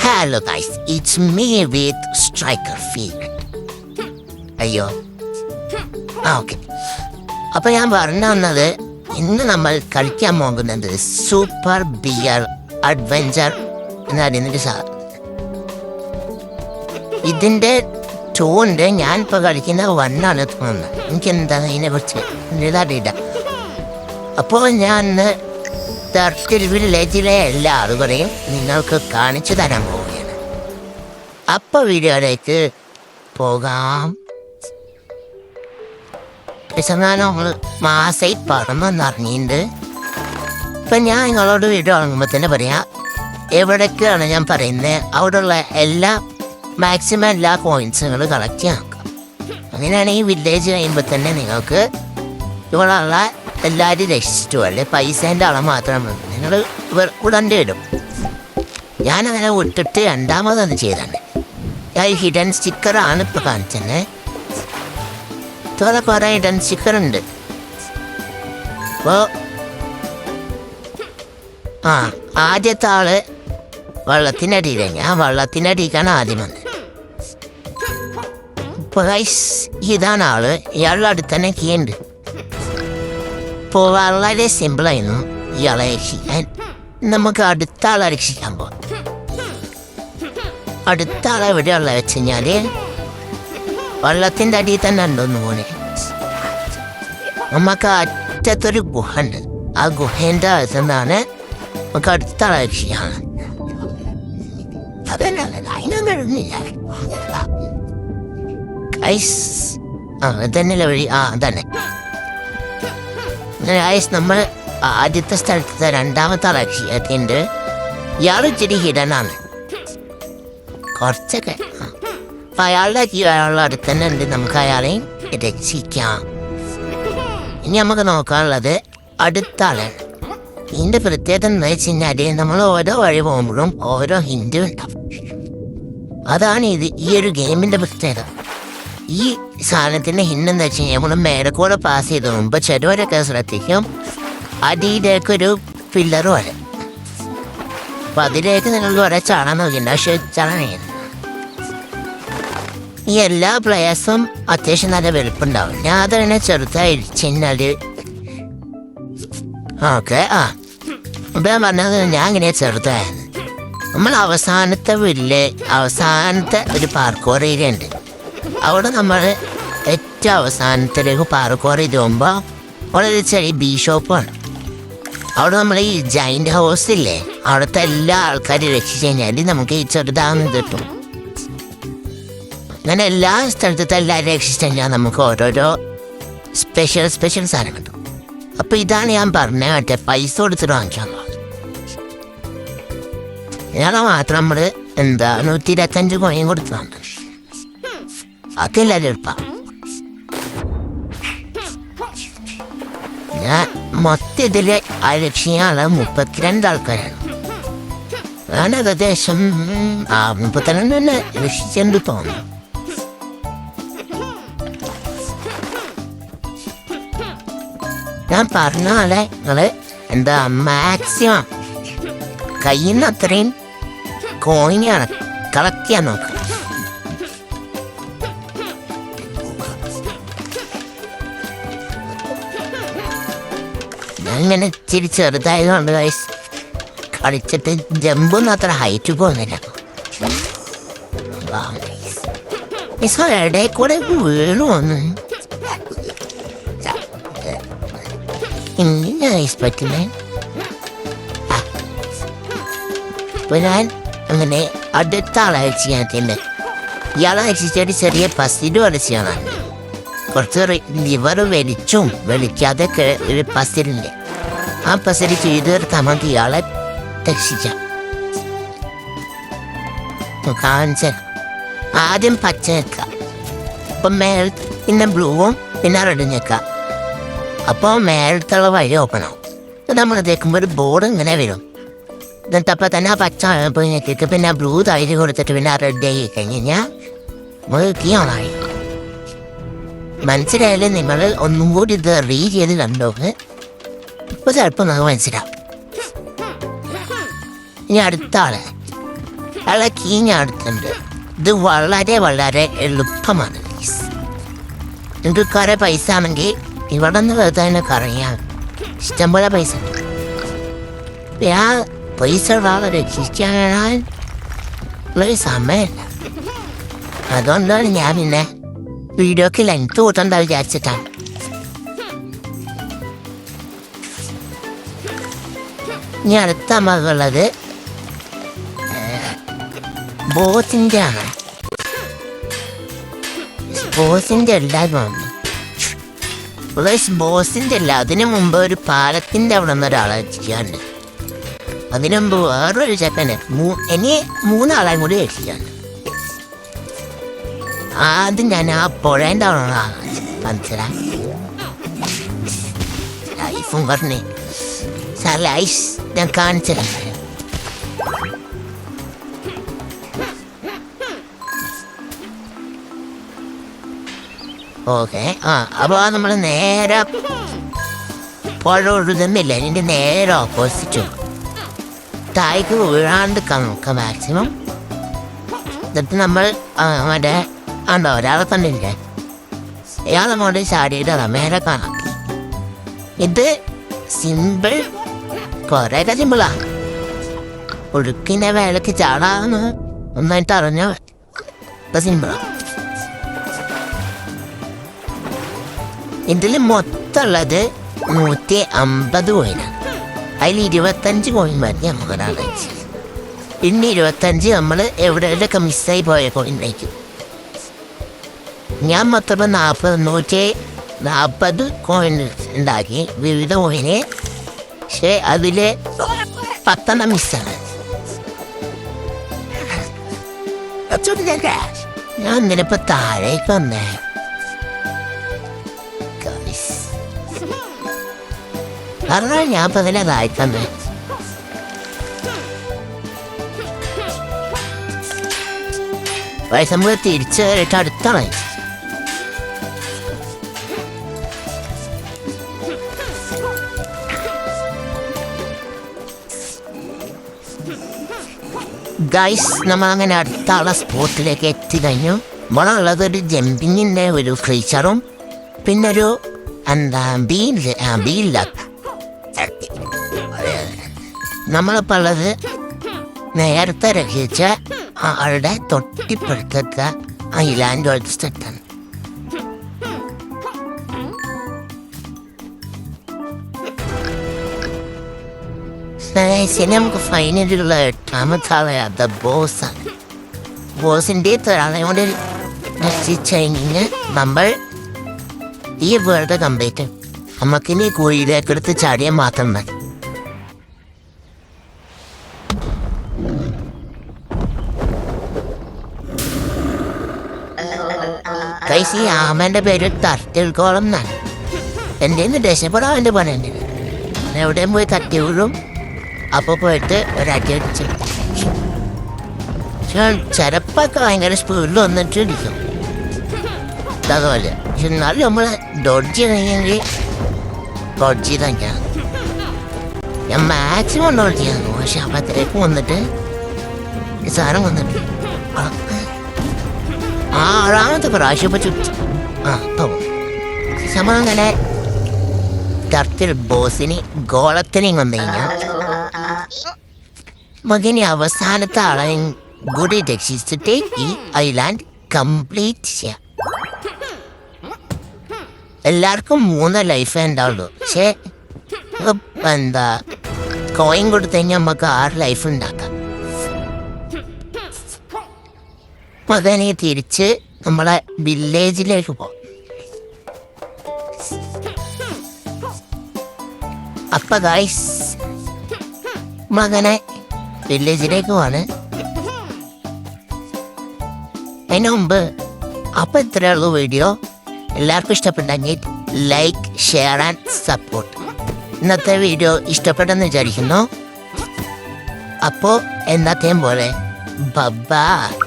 Hello guys, it's me with Striker Field. അയ്യോ okay. അപ്പോൾ ഞാൻ പറഞ്ഞു വന്നത്, ഇന്ന് നമ്മൾ കളിക്കാൻ പോകുന്നത് സൂപ്പർ ബിയർ അഡ്വഞ്ചർ എന്ന് പറയുന്നൊരു സാധനം. ഇതിൻ്റെ ടൂണ്ട് ഞാനിപ്പോൾ കളിക്കുന്ന വണ്ണാണ് തോന്നുന്നത്. എനിക്കെന്താ അതിനെക്കുറിച്ച് അറിയില്ല. അപ്പോൾ ഞാൻ തർട്ടിൽ വില്ലേജിലെ എല്ലാ ആളുകളെയും നിങ്ങൾക്ക് കാണിച്ചു തരാൻ പോവുകയാണ്. അപ്പോൾ വീഡിയോയിലേക്ക് പോകാം. നമ്മൾ മാസമായി പറന്നെന്നറിഞ്ഞിട്ടുണ്ട്. ഇപ്പം ഞാൻ നിങ്ങളോട് വീഡിയോ തുടങ്ങുമ്പോൾ തന്നെ പറയാം, എവിടേക്കാണ് ഞാൻ പറയുന്നത് അവിടെയുള്ള മാക്സിമം എല്ലാ കോയിൻസുകൾ കളക്ട് ചെയ്യാൻ നോക്കാം. അങ്ങനെയാണ് ഈ വില്ലേജ് കഴിയുമ്പോൾ തന്നെ നിങ്ങൾക്ക് ഇവിടെയുള്ള എല്ലാവരും രക്ഷിച്ചിട്ടു അല്ലേ. പൈസേൻ്റെ അളവ് മാത്രം നിങ്ങൾ വിടേണ്ടി വരും. ഞാനങ്ങനെ വിട്ടിട്ട് രണ്ടാമതൊന്ന് ചെയ്താണ്. ഞാൻ ഹിഡൻ സ്റ്റിക്കറാണ് ഇപ്പോൾ കാണിച്ചത്. ഇതുപോലെ കുറേ ഹിഡൻ സ്റ്റിക്കറുണ്ട്. അപ്പോൾ ആദ്യത്തെ ആള് വെള്ളത്തിനടിയിലാണ്. ഞാൻ വെള്ളത്തിനടിക്കാണ് ആദ്യം വന്നത്. ഇപ്പോൾ ഇതാണ് ആള്. ഇയാളുടെ അടുത്ത് തന്നെ കീയുണ്ട്. ഇപ്പോൾ വളരെ സിമ്പിളായിരുന്നു ഇയാളെ രക്ഷിക്കാൻ. നമുക്ക് അടുത്ത ആളെ രക്ഷിക്കാൻ പോകാം. അടുത്ത ആളെ എവിടെയുള്ള വെച്ച് കഴിഞ്ഞാൽ വെള്ളത്തിൻ്റെ അടിയിൽ തന്നെ ഉണ്ടോന്ന് പോലെ നമുക്ക് അറ്റത്തൊരു ഗുഹ ഉണ്ട്. ആ ഗുഹേൻ്റെ അകത്തു നിന്നാണ് നമുക്ക് അടുത്ത ആളെ രക്ഷിക്കാൻ. അതന്നെ അതിനൊന്നും തന്നെയല്ലേ വഴി. അതന്നെ നമ്മൾ ആദ്യത്തെ സ്ഥലത്തെ രണ്ടാമത്തെ ആളെ രക്ഷിക്കാത്തിണ്ട്. ഇയാൾ ഇച്ചിരി ഹിഡനാണ് കുറച്ചൊക്കെ. അപ്പം അയാളുടെ അടുത്ത് തന്നെ ഉണ്ട്. നമുക്ക് അയാളെയും രക്ഷിക്കാം. ഇനി നമുക്ക് നോക്കാനുള്ളത് അടുത്ത ആളാണ്. ഇതിൻ്റെ പ്രത്യേകത എന്താ വെച്ച് കഴിഞ്ഞാൽ നമ്മൾ ഓരോ വഴി പോകുമ്പോഴും ഓരോ ഹിൻഡ് ഉണ്ടാവും. അതാണ് ഈ ഒരു ഗെയിമിൻ്റെ പ്രത്യേകത. ഈ സാധനത്തിൻ്റെ ഹിൻഡ് എന്താ വെച്ച് കഴിഞ്ഞാൽ നമ്മൾ മേലക്കൂടെ പാസ് ചെയ്ത് പോകുമ്പോൾ ചെറുവരൊക്കെ ശ്രദ്ധിക്കും അടിയിലേക്കൊരു പില്ലർ വരെ. അപ്പം അതിലേക്ക് നിങ്ങൾ കുറെ ചാടാൻ നോക്കിയിട്ടുണ്ട്. പക്ഷെ ചാടാൻ ഈ എല്ലാ പ്ലേയേഴ്സും അത്യാവശ്യം നല്ല വലുപ്പുണ്ടാവും. ഞാൻ അതന്നെ ചെറുതായി ഇടിച്ചാൽ ഓക്കെ. അപ്പം ഞാൻ പറഞ്ഞത് ഞാൻ ഇങ്ങനെ ചെറുതായിരുന്നു. നമ്മൾ അവസാനത്തെ ഒരു പാർക്കോർ ഏരിയ ഉണ്ട്. അവിടെ നമ്മൾ ഏറ്റവും അവസാനത്തിലേക്ക് പാർക്കോർ ചെയ്ത് പോകുമ്പോൾ അവിടെ ഒരു ചെറിയ ബീ ഷോപ്പാണ്. അവിടെ നമ്മൾ ഈ ജൈൻറ്റ് ഹൗസ് ഇല്ലേ, അവിടുത്തെ എല്ലാ ആൾക്കാരും രക്ഷിച്ച് കഴിഞ്ഞാൽ നമുക്ക് ഈ ചെറുതാന്ന് കിട്ടും. അങ്ങനെ എല്ലാ സ്ഥലത്തെ എല്ലാവരും രക്ഷിച്ച് കഴിഞ്ഞാൽ നമുക്ക് ഓരോരോ സ്പെഷ്യൽ സാധനം കിട്ടും. അപ്പോൾ ഇതാണ് ഞാൻ പറഞ്ഞത്, മറ്റേ പൈസ കൊടുത്തിട്ട് വാങ്ങിക്കാൻ. ഇയാളെ മാത്രം നമ്മൾ 125 കോയിൻ കൊടുത്തതാണ്. അതെല്ലാവരും എളുപ്പം. ഞാൻ മൊത്തത്തിൽ രക്ഷിക്കാനുള്ള 32 ആൾക്കാരാണ്. ഞാൻ ഏകദേശം 32 തന്നെ രക്ഷിച്ചെന്ന് തോന്നുന്നു. ഞാൻ പറഞ്ഞ പോലെ നിങ്ങൾ മാക്സിമം കഴിയുന്ന അത്രയും കോയിനാണ് കളക്ട് ചെയ്യാൻ നോക്കുക. ഞാൻ ഇങ്ങനെ ഇച്ചിരി ചെറുതായതുകൊണ്ട് കളിച്ചിട്ട് ജമ്പൊന്നും അത്ര ഹൈറ്റ് പോകുന്നില്ല. ഇടയിൽ കൂടെ വീണു വന്നു. ഇങ്ങനെ ഐസ് പറ്റില്ലേ. അപ്പോൾ ഞാൻ അങ്ങനെ അടുത്ത ആളെ ചെയ്യാത്തില്ല. ഇയാളെ അയച്ചിട്ട് ചെറിയ പസില് പോലെ ചെയ്യാനുണ്ട്. കുറച്ച് ലിവർ വലിക്കാതെ ഒരു പസിലുണ്ട്. ആ പസില് ചെയ്ത് തീർത്താൽ മതി ഇയാളെ രക്ഷിക്കാം. കാണിച്ച ആദ്യം പച്ച ഞെക്കാം. അപ്പം പിന്നെ ബ്ലൂവും പിന്നെ റെഡും ഞെക്കാം. അപ്പോൾ മേലത്തുള്ള വഴി ഓപ്പണാവും. നമ്മൾ തേക്കുമ്പോൾ ഒരു ബോർഡ് ഇങ്ങനെ വരും. എന്നിട്ട് അപ്പം തന്നെ ആ പച്ച പോയി ഞെക്കിയിട്ട് പിന്നെ ബ്ലൂ തൈര് കൊടുത്തിട്ട് പിന്നെ ആ റെഡ് ആയി കഴിഞ്ഞ് കഴിഞ്ഞാൽ നമുക്ക് കീണായി. മനസ്സിലായാലും നിങ്ങൾ ഒന്നും കൂടി ഇത് റീഡ് ചെയ്ത് കണ്ടോക്ക്. ഇപ്പോൾ ചിലപ്പോൾ നമുക്ക് മനസ്സിലാവും. ഇനി അടുത്ത ആള് അല്ല കീ ഞാൻ അടുത്തുണ്ട്. ഇത് വളരെ വളരെ എളുപ്പമാണ്. നിങ്ങൾക്ക് കുറേ പൈസ ആണെങ്കിൽ ഇവിടെ നിന്ന് വെറുതെ തന്നെ കറങ്ങിയാൽ ഇഷ്ടംപോലെ പൈസ. ആ പൈസ ഒരാളെ രക്ഷിക്കാൻ ഉള്ളൊരു സമയമില്ല. അതുകൊണ്ടാണ് ഞാൻ പിന്നെ വീഡിയോക്ക് ലെങ്ത് കൂട്ടണ്ട വിചാരിച്ചിട്ടാണ്. ഇനി അടുത്ത നമുക്കുള്ളത് ബോസിൻ്റെ ആണ്. ബോസിൻ്റെ എല്ലാവരും വന്നു. ബോസിൻ്റെ അല്ല, അതിനു മുമ്പ് ഒരു പാലത്തിൻ്റെ അവിടെ നിന്ന് ഒരാളെ രക്ഷിക്കാനുണ്ട്. അതിനു മുമ്പ് വേറൊരു ചെക്കന് ഇനി 3 ആളെയും കൂടി രക്ഷിക്കാനുണ്ട്. ആദ്യം ഞാൻ ആ പുഴേൻ്റെ അവിടെ മനസ്സിലായി. ലൈഫും പറഞ്ഞ് ലൈഫ് ഞാൻ കാണിച്ചില്ല. ഓക്കെ. അപ്പോൾ നമ്മൾ നേരെ പുഴ ഒഴുകുന്നില്ല, അതിൻ്റെ നേരെ ഓപ്പോസിറ്റ് തായ്ക്ക് വീഴാണ്ട് നോക്കാം മാക്സിമം. എന്നിട്ട് നമ്മൾ മറ്റേ ഒരാളെ തന്നില്ലേ, അയാളെ കൊണ്ട് ചാടിയിട്ട് മേലെ കാണാം. ഇത് സിമ്പിൾ, കുറേയൊക്കെ സിമ്പിളാണ്. ഒഴുക്കിൻ്റെ വേലക്ക് ചാടാന്ന് ഒന്നായിട്ട് അറിഞ്ഞാൽ സിമ്പിളാണ്. ഇതിൽ മൊത്തമുള്ളത് 150 കോയിനാണ്. അതിൽ 25 കോയിൻ മതി നമുക്കൊരാളെ വെച്ച്. പിന്നെ 25 നമ്മൾ എവിടെയൊക്കെ മിസ്സായി പോയ കോയിൻ വയ്ക്കും. ഞാൻ മൊത്തം 140 കോയിൻ ഉണ്ടാക്കി, വിവിധ കോയിന്. പക്ഷേ അതിൽ 10 മിസ്സാണ്. ഞാൻ ഇന്നിപ്പോൾ താഴേക്ക് വന്നേ. കാരണം ഞാൻ ഇപ്പം അതിനെ താഴ്ത്തന്നെ. വയസ്സ് നമ്മൾ തിരിച്ച് കയറിയിട്ട് അടുത്താണ്. ഗൈസ്, നമ്മളങ്ങനെ അടുത്തുള്ള സ്പോട്ടിലേക്ക് എത്തിക്കഴിഞ്ഞു. ഇവിടെ ഉള്ളതൊരു ജമ്പിങ്ങിൻ്റെ ഒരു ഫീച്ചറും പിന്നെ ഒരു ബീലില്ല. നമ്മളിപ്പോൾ ഉള്ളത് നേരത്തെ രക്ഷിച്ച ആളുടെ തൊട്ടിപ്പുറത്തെ ഐലാൻഡ് ഒരു സ്ഥലത്താണ്. നമുക്ക് ഫൈനലിലുള്ള 8ാമത്തെ ആളെ ബോസാണ്. ബോസിൻ്റെ ഒരാളെ കൊണ്ട് രക്ഷിച്ചുകഴിഞ്ഞ് നമ്മൾ ഈ വേൾഡ് കംപ്ലീറ്റ് നമുക്കിനി കുഴിയിലേക്ക് എടുത്ത് ചാടിയാൽ മാത്രം മതി. കൈസി ആമേൻ്റെ പേര് തട്ടിൽക്കോളം എന്നാണ്. എൻ്റെ രക്ഷപ്പെടാൻ വേണ്ടി പറയുന്നുണ്ട്. എവിടെയും പോയി തട്ടി വീഴും. അപ്പോൾ പോയിട്ട് ഒരടി അടിച്ച് ചിലപ്പൊക്കെ ഭയങ്കര സ്പീഡിൽ വന്നിട്ടിരിക്കും. അതുപോലെ പക്ഷെ എന്നാലും നമ്മൾ ഡോഡ്ജ് കഴിഞ്ഞെങ്കിൽ ഡോഡ്ജ് തന്നെയാണ്. ഞാൻ മാക്സിമം ഡോഡ്ജ് ചെയ്യാന്നു. പക്ഷെ അപ്പത്തേക്ക് വന്നിട്ട് സാധനം വന്നിട്ട് 6ാമത്തെ പ്രാവശ്യം ഇപ്പം ചുറ്റി നമ്മളങ്ങനെ തർത്തിൽ ബോസിന് ഗോളത്തിനെയും വന്നു കഴിഞ്ഞാൽ മകനെ അവസാനത്തെ ആളെ കൂടി രക്ഷിച്ചിട്ട് ഈ ഐലാൻഡ് കംപ്ലീറ്റ് ചെയ്യാം. എല്ലാവർക്കും 3 ലൈഫേ ഉണ്ടാവുള്ളൂ. പക്ഷേ കോയിൻ കൊടുത്തു കഴിഞ്ഞാൽ നമുക്ക് 6 ലൈഫ് ഉണ്ടാക്കാം. മകനെ തിരിച്ച് നമ്മളെ വില്ലേജിലേക്ക് പോകും. അപ്പൊ ഗൈസ് മകനെ വില്ലേജിലേക്ക് പോവാണ്. അതിന് മുമ്പ് അപ്പം ഇത്രയുള്ളൂ വീഡിയോ. എല്ലാവർക്കും ഇഷ്ടപ്പെട്ടെങ്കിൽ ലൈക്ക്, ഷെയർ ആൻഡ് സപ്പോർട്ട്. ഇന്നത്തെ വീഡിയോ ഇഷ്ടപ്പെട്ടെന്ന് വിചാരിക്കുന്നു. അപ്പോൾ എന്നത്തെയും പോലെ ബൈ.